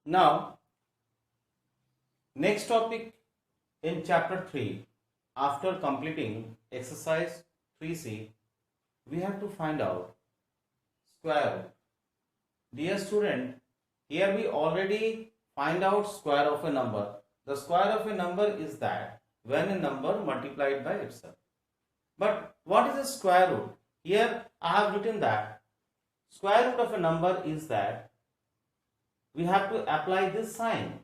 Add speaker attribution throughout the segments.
Speaker 1: Now, next topic in chapter 3, after completing exercise 3C, we have to find out square root. Dear student, here we already find out square of a number. The square of a number is that when a number multiplied by itself. But what is a square root? Here I have written that square root of a number is that we have to apply this sign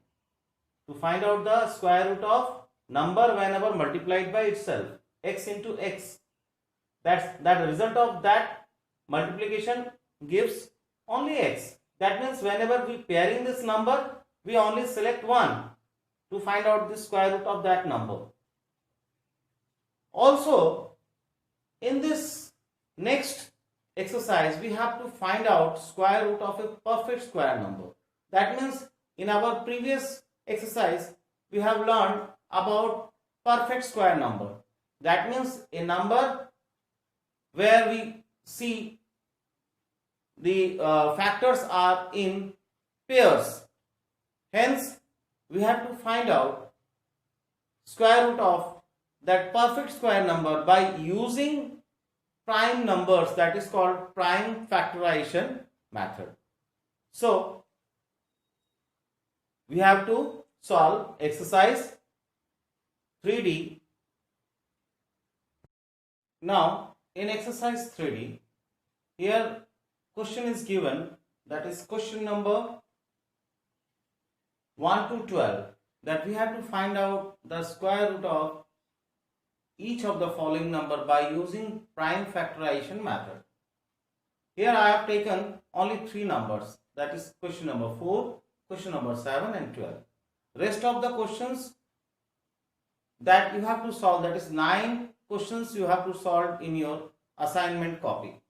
Speaker 1: to find out the square root of number whenever multiplied by itself, x into x. That the result of that multiplication gives only x. That means whenever we pairing this number, we only select one to find out the square root of that number. Also, in this next exercise, we have to find out square root of a perfect square number. That means in our previous exercise, we have learned about perfect square number. That means a number where we see the factors are in pairs. Hence, we have to find out square root of that perfect square number by using prime numbers, that is called prime factorization method. So, we have to solve exercise 3D. Now, in exercise 3D, here question is given, that is question number 1 to 12, that we have to find out the square root of each of the following number by using prime factorization method. Here I have taken only 3 numbers, that is question number 4, question number 7 and 12. Rest of the questions that you have to solve, that is 9 questions you have to solve in your assignment copy,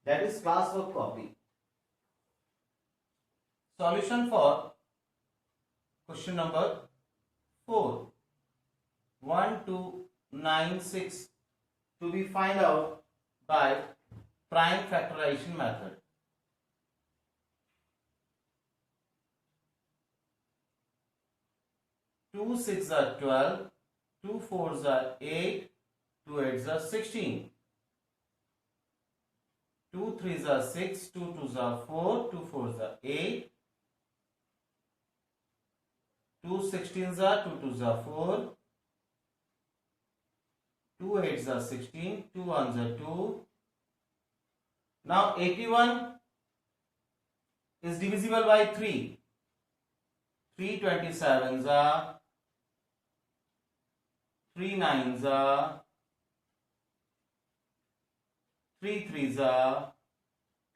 Speaker 1: that is classwork copy. Solution for question number 4, 1, 2, 9, 6 to be find out by prime factorization method. Two 6 are 12, 2 4s are 8, 2 8s are 16, 2 3s are 6, 2 2s are 4, 2 4s are 8, 2 16s are 2 2s are 4, 2 8s are 16, 2 1s are 2. Now 81 is divisible by 3. 3 27s are, 3 9s are, 3 3s are,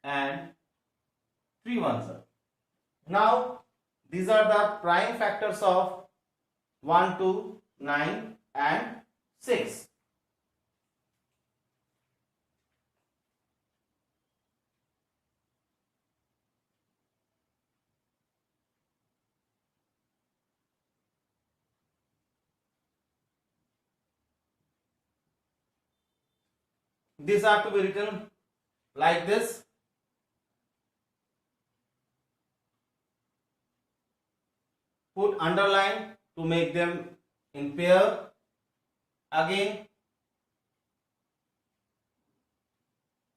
Speaker 1: and 3 1s are. Now these are the prime factors of 1, 2, 9 and 6. These are to be written like this. Put underline to make them in pair. Again,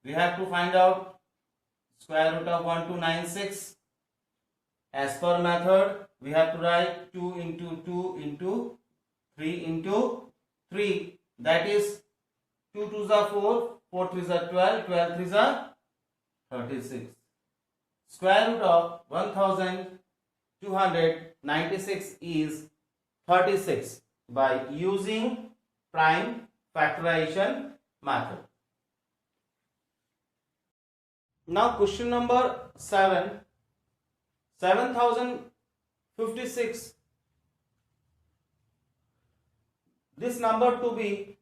Speaker 1: we have to find out square root of 1296. As per method, we have to write 2 into 2 into 3 into 3. That is 2 2s are 4, 4 3s are 12, 12 3s are 36. Square root of 1296 is 36 by using prime factorization method. Now question number 7. 7056. This number to be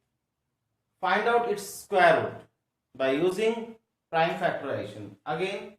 Speaker 1: find out its square root by using prime factorization. Again,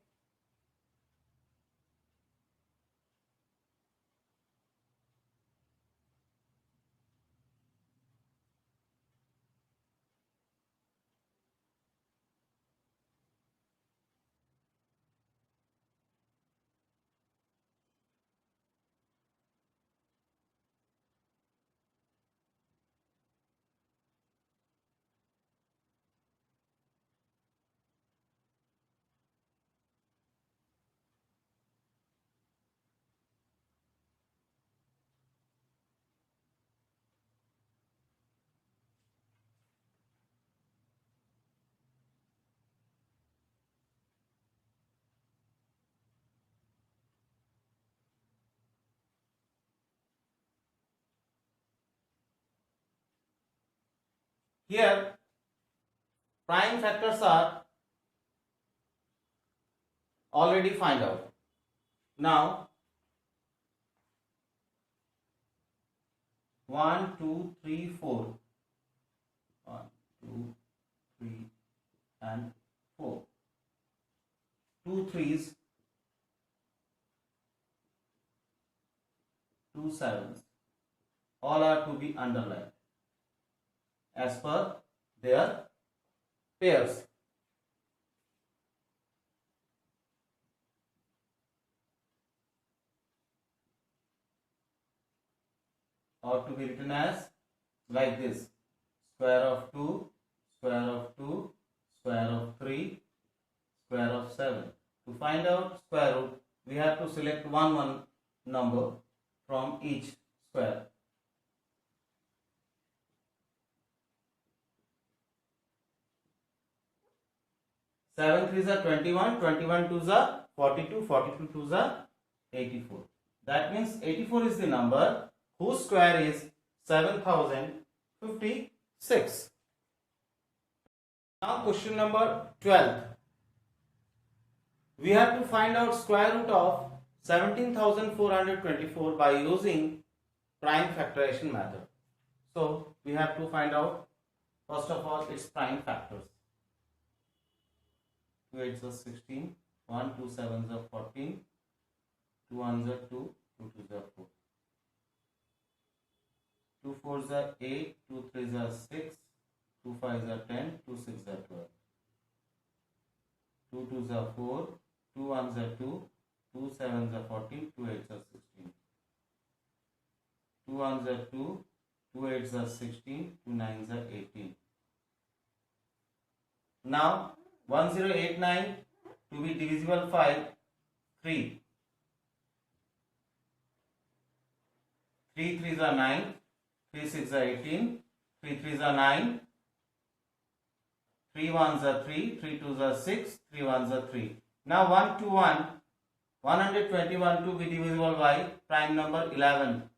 Speaker 1: Here prime factors are already find out. Now 1, 2, 3, 4. 1, 2, 3 and 4. 2 3s, 2 7s. All are to be underlined as per their pairs. Or to be written as like this: square of 2, square of 2, square of 3, square of 7. To find out square root, we have to select one number from each square. 7 3s are 21, 21 2s are 42, 42 2s are 84. That means 84 is the number whose square is 7056. Now question number 12. We have to find out square root of 17,424 by using prime factorization method. So we have to find out first of all its prime factors. 2 8s are 16, 1 2 7s are 14, 2 1s are 2, 2 2s are 4. 2 4s are 8, 2 3s are 6, 2 5s are 10, 2 6s are 12. 2 2s are 4, 2 1s are 2, 2 7s are 14, 2 8s are 16. 2 1s are 2, 2 8s are 16, 2 9s are 18. Now 1089 to be divisible by 3. 3 3s are 9, 3 6s are 18, 3 3s are 9, 3 1s are 3, 3 2s are 6, 3 1s are 3. Now 1 to 1, 121 to be divisible by prime number 11.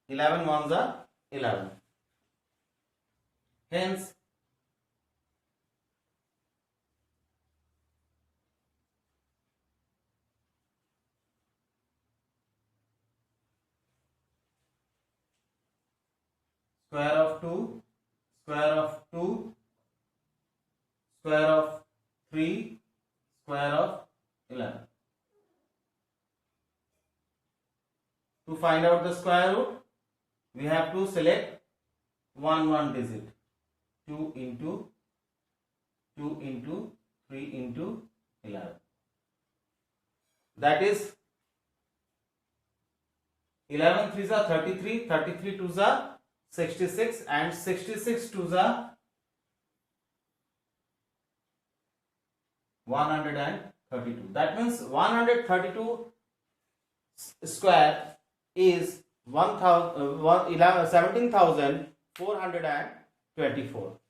Speaker 1: 11 ones are 11. Hence, square of 2, square of 2, square of 3, square of 11. To find out the square root, we have to select one digit. 2 into 2 into 3 into 11. That is 11 3s are 33, 33 2s are 66 and 66 2s are 132. That means 132 square is 17,424.